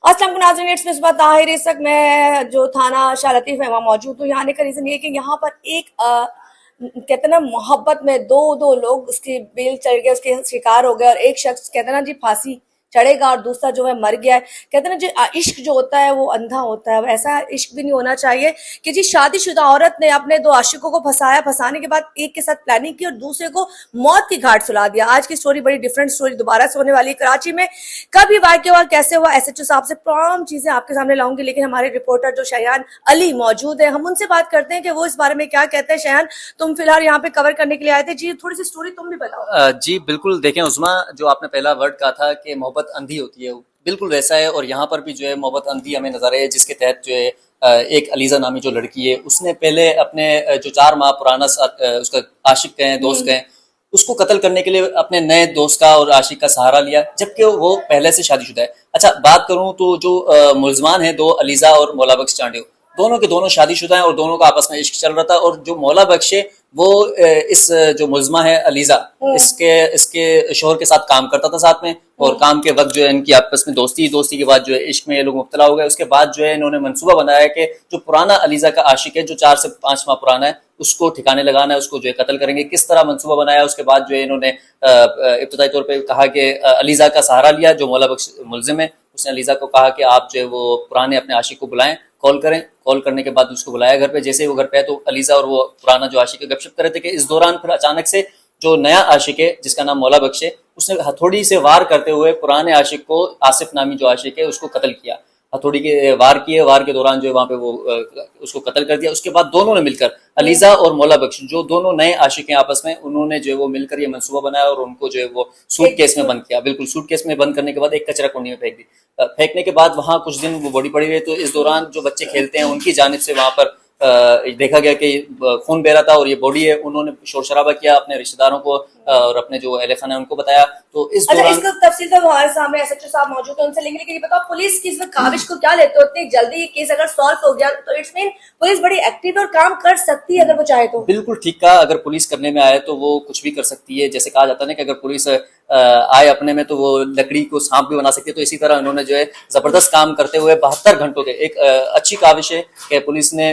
अस्सलाम नाज़रीन, इट्स मिसबा ताहिर। इस वक्त मैं जो थाना शाह लतीफ है वहाँ मौजूद हूँ। यहाँ आने का रीज़न ये है कि यहाँ पर एक कहते ना मोहब्बत में दो लोग उसकी बेल चढ़ गए, उसके शिकार हो गए और एक शख्स कहते ना जी फांसी चढ़ेगा और दूसरा जो है मर गया है। कहते ना जी इश्क जो होता है वो अंधा होता है, ऐसा इश्क भी नहीं होना चाहिए कि जी शादीशुदा औरत ने अपने दो आशिकों को फंसाया, फंसाने के बाद एक के साथ प्लानिंग की और दूसरे को मौत की घाट सुला दिया। आज की स्टोरी बड़ी डिफरेंट स्टोरी दोबारा से होने वाली है। कराची में कभी वाकया हुआ, कैसे हुआ, एसएचओ साहब से तमाम चीजें आपके सामने लाऊंगी, लेकिन हमारे रिपोर्टर जो शयान अली मौजूद है, हम उनसे बात करते हैं कि वो इस बारे में क्या कहते हैं। शयान, तुम फिलहाल यहाँ पे कवर करने के लिए आए थे जी, थोड़ी सी स्टोरी तुम भी बताओ। जी बिल्कुल, देखें उस्मा, जो आपने पहला वर्ड कहा था कि मोहब्बत अंधी होती है, बिल्कुल वैसा है। और यहाँ पर भी जो है मोहब्बत अंधी हमें नजर है, जिसके तहत जो है एक अलीजा नामी जो लड़की है, उसने पहले अपने जो 4 माह पुराना उसका आशिक कहें, दोस्त कहें, उसको कत्ल करने के लिए अपने नए दोस्त का और आशिक का सहारा लिया, जबकि वो पहले से शादीशुदा है। अच्छा, बात करूं तो जो मुल्जमान है, 2 अलीजा और मौला बख्श चांडियो, दोनों के दोनों शादीशुदा हैं और दोनों का आपस में इश्क चल रहा था। और जो मौला बख्श है वो इस जो मुल्जमा है अलीजा, इसके इसके शोहर के साथ काम करता था साथ में, और काम के वक्त जो है इनकी आपस में दोस्ती के बाद जो है इश्क में ये लोग मुब्तला हो गए। उसके बाद जो है इन्होंने मंसूबा बनाया कि जो पुराना अलीजा का आशिक है, जो 4 से 5 माह पुराना है, उसको ठिकाने लगाना है, उसको जो है कत्ल करेंगे। किस तरह मंसूबा बनाया, उसके बाद जो है इन्होंने इब्तदाई तौर पर कहा कि अलीजा का सहारा लिया, जो मौला बख्श मुलजिम है, उसने अलीजा को कहा कि आप जो है वो पुराने अपने आशिक को बुलाएं, कॉल करें। कॉल करने के बाद उसको बुलाया घर पे। जैसे ही वो घर पे है तो अलीजा और वो पुराना जो आशिक है गपशप कर रहे थे कि इस दौरान फिर अचानक से जो नया आशिक है, जिसका नाम मौला बख्श है, उसने हथौड़ी से वार करते हुए पुराने आशिक को, आसिफ नामी जो आशिक है, उसको कत्ल किया। हथौड़ी के वार किए, वार के दौरान जो है वहां पे वो उसको कत्ल कर दिया। उसके बाद दोनों ने मिलकर, अलीजा और मौला बख्श जो दोनों नए आशिक हैं आपस में, उन्होंने जो है वो मिलकर ये मंसूबा बनाया और उनको जो है वो सूटकेस में बंद किया। बिल्कुल सूटकेस में बंद करने के बाद एक कचरा कुंडी में फेंक दी। फेंकने के बाद वहां कुछ दिन वो बॉडी पड़ी रही। तो इस दौरान जो बच्चे खेलते हैं उनकी जानिब से वहां पर देखा गया कि खून बह रहा था और ये बॉडी है। उन्होंने शोर शराबा किया, अपने रिश्तेदारों को और अपने जो अहले खाना है उनको बताया। तो इस अच्छा, दौरान इसका तफसील तो हमारे सामने एसएचओ साहब मौजूद है, उनसे लेंगे, लेकिन ये बताओ पुलिस की इसमें काविश को क्या लेते हो? इतनी जल्दी ये केस अगर सॉल्व हो गया तो इट्स मीन पुलिस बड़ी एक्टिव और काम कर सकती है अगर वो चाहे तो। बिल्कुल ठीक कहा, अगर पुलिस करने में आए तो वो कुछ भी कर सकती है। जैसे कहा जाता है ना कि अगर पुलिस आए अपने में तो वो लकड़ी को सांप भी बना सकती है। तो इसी तरह उन्होंने जो है जबरदस्त काम करते हुए 72 घंटों के एक अच्छी काविश है कि पुलिस ने,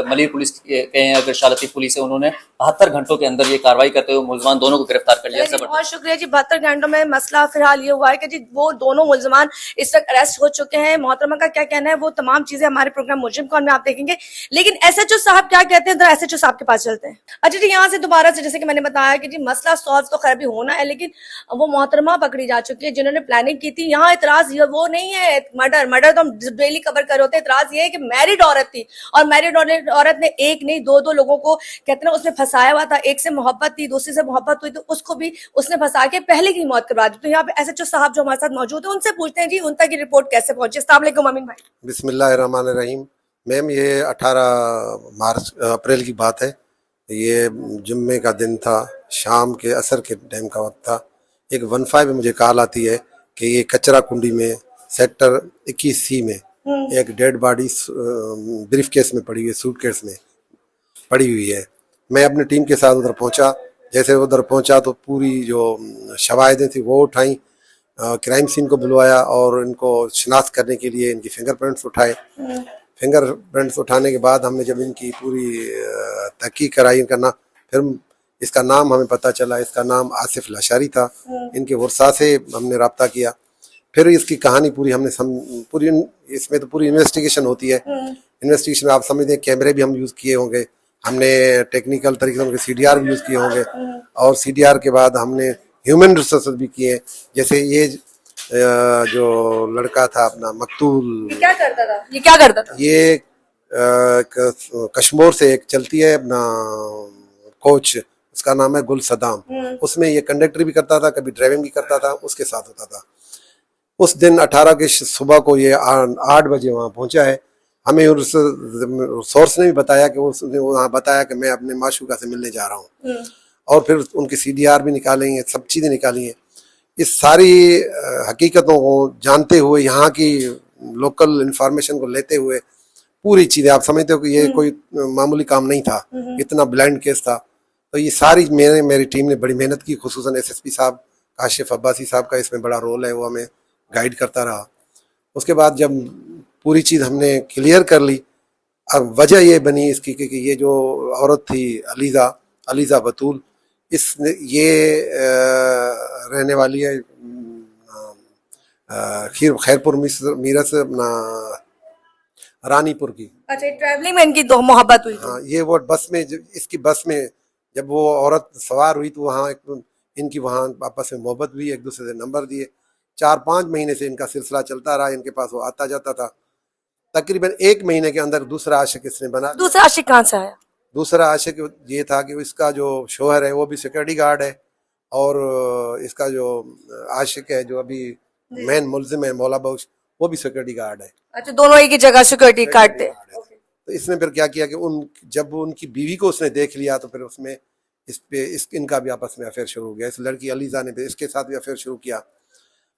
मलिर पुलिस कहें अगर शाह लतीफ पुलिस है, उन्होंने 72 घंटों के अंदर ये कार्रवाई करते हुए मुलजमान दोनों को गिरफ्तार कर लिया। बहुत शुक्रिया जी। 72 घंटों में मसला फिलहाल ये हुआ है कि जी वो दोनों मुलजमान इस वक्त अरेस्ट हो चुके हैं। मोहतरमा का क्या कहना है, वो तमाम चीजें हमारे प्रोग्राम मुजरिम कौन में आप देखेंगे, लेकिन एसएचओ साहब क्या कहते हैं, एसएचओ साहब के पास चलते हैं। अच्छा जी, यहाँ से दोबारा से जैसे कि मैंने बताया कि जी मसला सॉल्व तो खैर भी होना है, लेकिन वो मोहतरमा पकड़ी जा चुकी है जिन्होंने प्लानिंग की थी। यहाँ इतराज ये वो नहीं है मर्डर तो हम डेली कवर कर होते हैं। इतराज ये है कि मैरिड औरत थी और मैरिड औरत ने एक नहीं दो लोगों को कहते हैं उसने फंसाया हुआ था। एक से मोहब्बत थी, दूसरी से मोहब्बत हुई तो उसको भी उसने फंसा के पहले की मौत करवा दी। तो यहाँ पे एसएचओ साहब जो हमारे साथ मौजूद है उनसे पूछते हैं जी उन तक की रिपोर्ट कैसे पहुंची। अस्सलाम वालेकुम अमीन भाई। बिस्मिल्लाहिर्रहमानिर्रहीम। मैम, ये 18 अप्रैल की बात है। ये जुम्मे का दिन था, शाम के असर के टाइम का वक्त था। एक 15 में मुझे कॉल आती है कि ये कचरा कुंडी में सेक्टर 21C में एक डेड बॉडी ब्रीफ केस में पड़ी हुई है, सूटकेस में पड़ी हुई है। मैं अपनी टीम के साथ उधर पहुंचा। जैसे उधर पहुंचा तो पूरी जो शवाहिदें थी वो उठाई, क्राइम सीन को बुलवाया और इनको शिनाख्त करने के लिए इनकी फिंगरप्रिंट्स उठाए। फिंगरप्रिंट्स उठाने के बाद हमने जब इनकी पूरी तहकीक कराई, इनका नाम, फिर इसका नाम हमें पता चला, इसका नाम आसिफ लाशारी था। इनके वर्सा से हमने रब्ता किया। फिर इसकी कहानी पूरी हमने पूरी, इसमें तो पूरी इन्वेस्टिगेशन होती है। इन्वेस्टिगेशन आप समझते हैं, कैमरे भी हम यूज़ किए होंगे, हमने टेक्निकल तरीके से सीडीआर भी यूज़ किए होंगे, और सीडीआर के बाद हमने ह्यूमन रिसोर्सेज भी किए। जैसे ये जो लड़का था अपना मकतूल, ये क्या करता था? ये कश्मीर से एक चलती है अपना कोच, उसका नाम है गुल सदाम। उसमें ये कंडक्टर भी करता था, कभी ड्राइविंग भी करता था, उसके साथ होता था। उस दिन 18 के सुबह को ये 8 बजे वहाँ पहुंचा है। हमें सोर्स ने भी बताया कि उसने वहाँ बताया कि मैं अपने माशूका से मिलने जा रहा हूँ, और फिर उनकी सीडीआर भी निकाली है, सब चीज़ें निकाली हैं। इस सारी हकीकतों को जानते हुए, यहाँ की लोकल इंफॉर्मेशन को लेते हुए, पूरी चीज़ें आप समझते हो कि ये कोई मामूली काम नहीं था, इतना ब्लाइंड केस था। तो ये सारी मेरी टीम ने बड़ी मेहनत की, खुसूसन एसएसपी साहब काशिफ अब्बासी साहब का इसमें बड़ा रोल है, वो हमें गाइड करता रहा। उसके बाद जब पूरी चीज़ हमने क्लियर कर ली, अब वजह ये बनी इसकी कि ये जो औरत थी अलीज़ा बतूल, इसने ये रहने वाली है खैरपुर मीरस अपना रानीपुर की। अच्छा, ट्रैवलिंग में इनकी दो मोहब्बत हुई थी। हाँ, ये वो बस में इसकी बस में जब वो औरत सवार हुई तो वहाँ इनकी वहाँ आपस में मोहब्बत हुई, एक दूसरे से नंबर दिए। 4-5 महीने से इनका सिलसिला चलता रहा, इनके पास वो आता जाता था। तकरीबन 1 महीने के अंदर दूसरा आशिक इसने बना। दूसरा आशिक कहाँ से आया? दूसरा आशिक ये था कि इसका जो शोहर है वो भी सिक्योरिटी गार्ड है, और इसका जो आशिक है जो अभी मेन मुलजिम है मौला बख्श, वो भी सिक्योरिटी गार्ड है। अच्छा, दोनों एक ही जगह सिक्योरिटी काटते। तो इसने फिर क्या किया कि जब उनकी बीवी को उसने देख लिया तो फिर उसमें इनका भी आपस में अफेयर शुरू हो गया। इस लड़की अलीजा ने फिर इसके साथ भी अफेयर शुरू किया।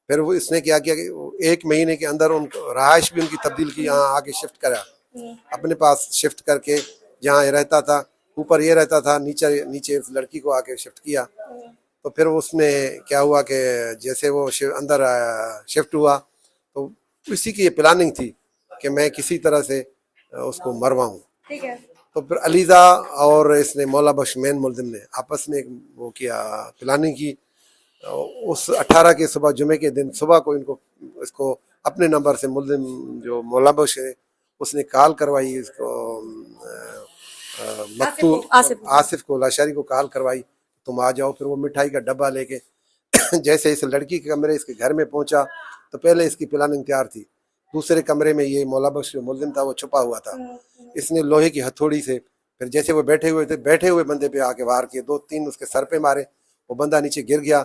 फिर वो इसने क्या किया कि 1 महीने के अंदर उनको रहाइश भी उनकी तब्दील की, यहाँ आके शिफ्ट करा, अपने पास शिफ्ट करके जहाँ रहता था, ऊपर ये रहता था, नीचे इस लड़की को आके शिफ्ट किया। तो फिर उसमें क्या हुआ कि जैसे वो अंदर शिफ्ट हुआ तो इसी की ये प्लानिंग थी कि मैं किसी तरह से उसको मरवाऊं। ठीक है। तो फिर अलीजा और इसने मौला बख्श मेन मुलजिम ने आपस में एक वो किया, प्लानिंग की। उस 18 के सुबह जुमे के दिन सुबह को इसको अपने नंबर से मुलजिम जो मौला बख्श है उसने कॉल करवाई, इसको मकतूल आसिफ को लाशारी को कॉल करवाई, तुम आ जाओ। फिर वो मिठाई का डब्बा लेके जैसे इस लड़की के कमरे इसके घर में पहुंचा तो पहले इसकी प्लानिंग तैयार थी। दूसरे कमरे में ये मौला बख्श जो मुलजिम था वो छुपा हुआ था। इसने लोहे की हथौड़ी से फिर जैसे वो बैठे हुए बंदे पे आके वार किए, 2-3 उसके सर पे मारे, वो बंदा नीचे गिर गया।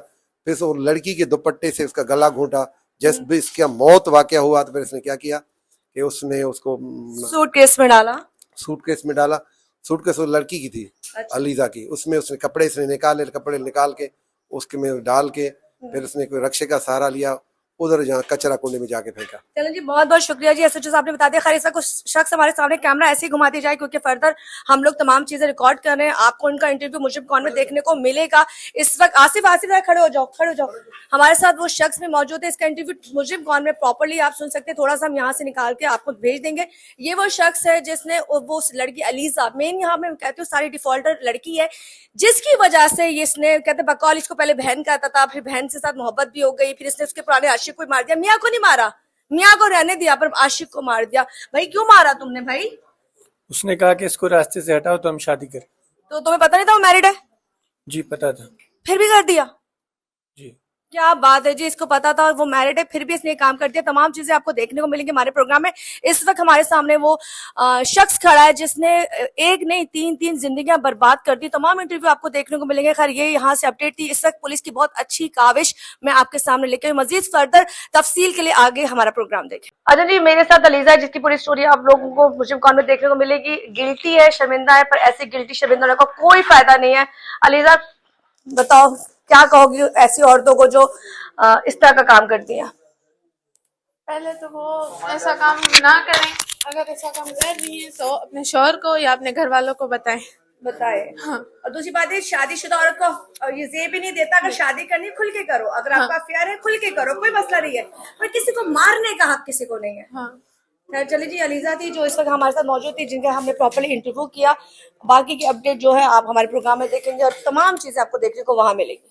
फिर वो लड़की के दुपट्टे से उसका गला घूंटा। जैसे भी इसका मौत वाकया हुआ तो फिर इसने क्या किया कि उसने उसको सूटकेस में डाला। सूटकेस में डाला। सूटकेस वो लड़की की थी, अलीजा की। उसमें उसने कपड़े निकाल के उसके में डाल के फिर उसने कोई रक्षे का सहारा लिया, उधर जहाँ कचरा कुंडे में जाके फेंका। चलो जी, बहुत बहुत शुक्रिया जी, एसएचओ साहब ने बता दिया। खैर, ऐसा कुछ शख्स हमारे सामने कैमरा ऐसे ही घुमाती जाए क्योंकि फर्दर हम लोग तमाम चीजें रिकॉर्ड कर रहे हैं। आपको इनका इंटरव्यू मुजिब कौन में देखने को मिलेगा। इस वक्त आसिफ खड़े हो जाओ। हमारे साथ वो शख्स भी मौजूद है। इसका इंटरव्यू मुजिब कौन में प्रॉपरली आप सुन सकते हैं। थोड़ा सा हम यहाँ से निकाल के आपको भेज देंगे। ये वो शख्स है जिसने वो लड़की अलीजा, मेन यहाँ में कहते हो सारी डिफॉल्टर लड़की है, जिसकी वजह से इसने कहते बकौल इसको पहले बहन कहता था, फिर बहन से साथ मोहब्बत भी हो गई, फिर इसने उसके पुराने आशिक को मार दिया। मियाँ को नहीं मारा, मियाँ को रहने दिया, पर आशिक को मार दिया। भाई क्यों मारा तुमने भाई? उसने कहा कि इसको रास्ते से हटाओ तो हम शादी करें। तो तुम्हें पता नहीं था वो मैरिड है? जी पता था। फिर भी कर दिया? जी क्या बात है जी, इसको पता था वो मैरिड है फिर भी इसने काम कर दिया। तमाम चीजें आपको देखने को मिलेंगी हमारे प्रोग्राम में। इस वक्त हमारे सामने वो शख्स खड़ा है जिसने एक नहीं 3 जिंदगियां बर्बाद कर दी। तमाम इंटरव्यू आपको देखने को मिलेंगे। खैर, ये यहाँ से अपडेट थी। इस वक्त पुलिस की बहुत अच्छी काविश मैं आपके सामने लेकर मजीद फर्दर तफसील के लिए आगे हमारा प्रोग्राम देखें। अच्छा जी, मेरे साथ अलीजा है जिसकी पूरी स्टोरी आप लोगों को मुजिब कौन में देखने को मिलेगी। गिल्टी है, शर्मिंदा है, पर ऐसी गिल्टी शर्मिंदा होने का कोई फायदा नहीं है। अलीजा, बताओ क्या कहोगी ऐसी औरतों को जो इस तरह का काम करती हैं? पहले तो वो ऐसा काम ना करें। अगर ऐसा काम कर रही है तो अपने शौहर को या अपने घर वालों को बताएं। हाँ। और दूसरी बात है, शादीशुदा औरत को ये भी नहीं देता, अगर शादी करनी खुल के करो, अगर आपका अफेयर है खुल के करो, कोई मसला नहीं है, पर किसी को मारने का हक किसी को नहीं है। हाँ। खैर चलिए जी, अलीजा थी जो इस वक्त हमारे साथ मौजूद थी, जिनका हमने प्रॉपर्ली इंटरव्यू किया। बाकी की अपडेट जो है आप हमारे प्रोग्राम में देखेंगे और तमाम चीजें आपको देखने को वहां मिलेगी।